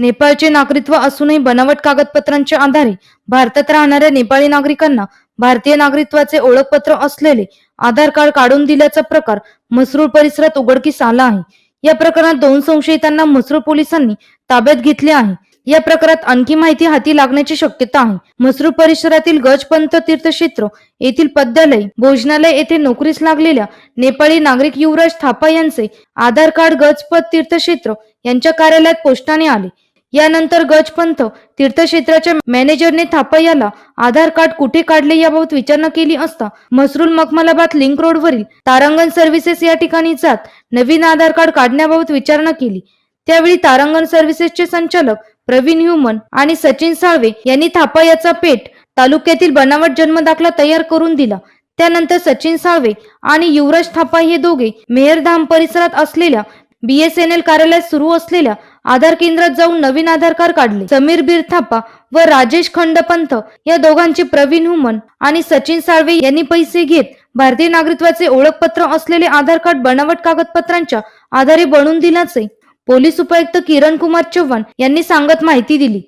नेपाळचे नागरिकत्व असूनही बनावट कागदपत्रांच्या आधारे भारतात राहणाऱ्या नेपाळी नागरिकांना भारतीय नागरिकत्वाचे ओळखपत्र असलेले आधार कार्ड काढून दिल्याचा प्रकार म्हसरूळ परिसरात उघडकीस आला आहे। या प्रकरणात 2 संशयितांना म्हसरूळ पोलिसांनी ताब्यात घेतले आहे। या प्रकारात आणखी माहिती हाती लागण्याची शक्यता आहे। म्हसरूळ परिसरातील गजपंत तीर्थक्षेत्र येथील पद्यालय भोजनालय येथे नोकरीस लागलेल्या नेपाळी नागरिक युवराज थापा यांचे आधार कार्ड गजपत तीर्थक्षेत्र यांच्या कार्यालयात पोस्टाने आले। यानंतर गजपंत तीर्थक्षेत्राच्या मॅनेजरने थापा याला आधार कार्ड कुठे काढले याबाबत विचारणा केली असता म्हसरूळ मखमलाबाद लिंक रोडवरील तारांगण सर्व्हिसेस या ठिकाणी जात नवीन आधार कार्ड काढण्याबाबत विचारणा केली। त्यावेळी तारांगण सर्व्हिसेसचे संचालक प्रवीण ह्युमन आणि सचिन साळवे यांनी थापा याचा पेठ तालुक्यातील बनावट जन्म दाखला तयार करून दिला। त्यानंतर सचिन साळवे आणि युवराज थापा हे दोघे मेहरधाम परिसरात असलेल्या BSNL कार्यालयात सुरू असलेल्या आधार केंद्रात जाऊन नवीन आधार कार्ड काढले। समीर बीर थापा व राजेश खंडपंत या दोघांचे प्रवीण हुमन आणि सचिन साळवे यांनी पैसे घेत भारतीय नागरिकत्वाचे ओळखपत्र असलेले आधार कार्ड बनावट कागदपत्रांच्या आधारे बनवून दिल्याचे पोलीस उपायुक्त किरण कुमार चव्हाण यांनी सांगत माहिती दिली।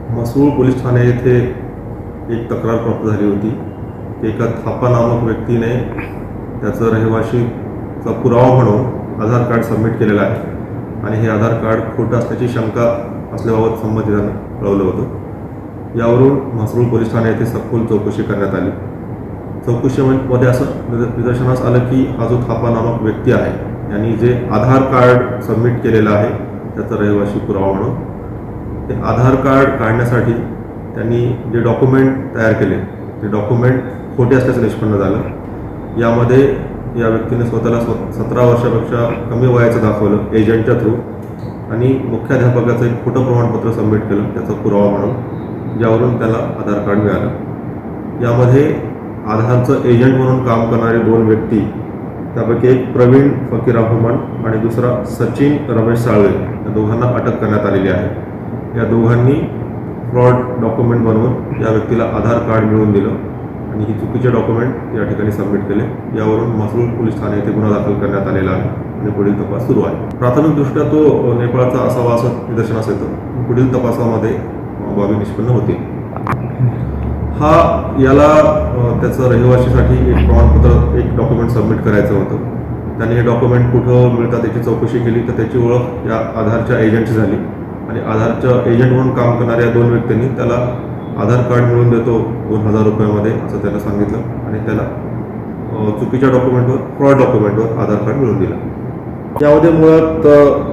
म्हसरूळ पोलीस ठाणे येथे एक तक्रार प्राप्त झाली होती की एका थापा नामक व्यक्तीने त्याचं रहिवाशीचा पुरावा म्हणून आधार कार्ड सबमिट केलेला आहे आणि हे आधार कार्ड खोटं असण्याची शंका असल्याबाबत संबंधितांना कळवलं होतं। यावरून म्हसरूळ पोलीस ठाणे येथे सखोल चौकशी करण्यात आली। चौकशीमध्ये असं निदर्शनास आलं की हा जो थापा नामक व्यक्ती आहे यांनी जे आधार कार्ड सबमिट केलेलं आहे त्याचा रहिवाशी पुरावा म्हणून ते आधार कार्ड काढण्यासाठी त्यांनी जे डॉक्युमेंट तयार केले ते डॉक्युमेंट खोटे असल्याचं निष्पन्न झालं। यामध्ये या व्यक्तीने स्वतःला 17 वर्षापेक्षा कमी वयाचं दाखवलं एजंटच्या थ्रू आणि मुख्याध्यापकाचं एक खोटं प्रमाणपत्र सबमिट केलं त्याचा पुरावा म्हणून, ज्यावरून त्याला आधार कार्ड मिळालं। यामध्ये आधारचं एजंट म्हणून काम करणारे 2 व्यक्ती, त्यापैकी एक प्रवीण फकीरा हुमन आणि दुसरा सचिन रमेश साळवे या दोघांना अटक करण्यात आलेली आहे। या दोघांनी फ्रॉड डॉक्युमेंट बनवून या व्यक्तीला आधार कार्ड मिळवून दिलं आणि ही चुकीचे डॉक्युमेंट या ठिकाणी सबमिट केले। यावरून म्हसरूळ पोलीस ठाणे येथे गुन्हा दाखल करण्यात आलेला आहे आणि पुढील तपास सुरू आहे। प्राथमिकदृष्ट्या तो नेपाळचा असावा असं निदर्शनास येतं। पुढील तपासामध्ये बाबी निष्पन्न होतील। याला त्याचं रहिवाशीसाठी एक प्रमाणपत्र एक डॉक्युमेंट सबमिट करायचं होतं। त्यांनी हे डॉक्युमेंट कुठं मिळतात त्याची चौकशी केली तर त्याची ओळख या आधारच्या एजंटची झाली आणि आधारच्या एजंट म्हणून काम करणाऱ्या 2 व्यक्तींनी त्याला आधार कार्ड मिळवून देतो 2000 रुपयामध्ये असं त्याला सांगितलं आणि त्याला चुकीच्या डॉक्युमेंटवर फ्रॉड डॉक्युमेंटवर आधार कार्ड मिळवून दिलं। यामध्ये मुळात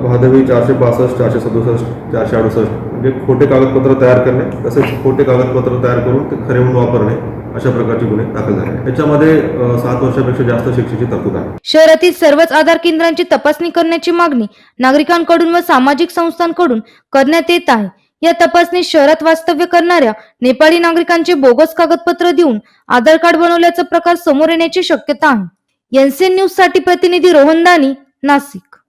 भादवी 465, 467, 468 म्हणजे खोटे कागदपत्र तयार करणे तसेच खोटे कागदपत्र तयार करून ते खरे म्हणून वापरणे अशा प्रकारचे गुन्हे दाखल झाले। याच्यामध्ये 7 वर्षापेक्षा जास्त शिक्षेची तरतूद आहे। शहरातील सर्वच आधार केंद्रांची तपासणी करण्याची मागणी नागरिकांकडून व सामाजिक संस्थांकडून करण्यात येत आहे। या तपासणीत शहरात वास्तव्य करणाऱ्या नेपाळी नागरिकांचे बोगस कागदपत्र देऊन आधार कार्ड बनवल्याचा प्रकार समोर येण्याची शक्यता आहे। NCN न्यूज साठी प्रतिनिधी रोहन दानी, नाशिक।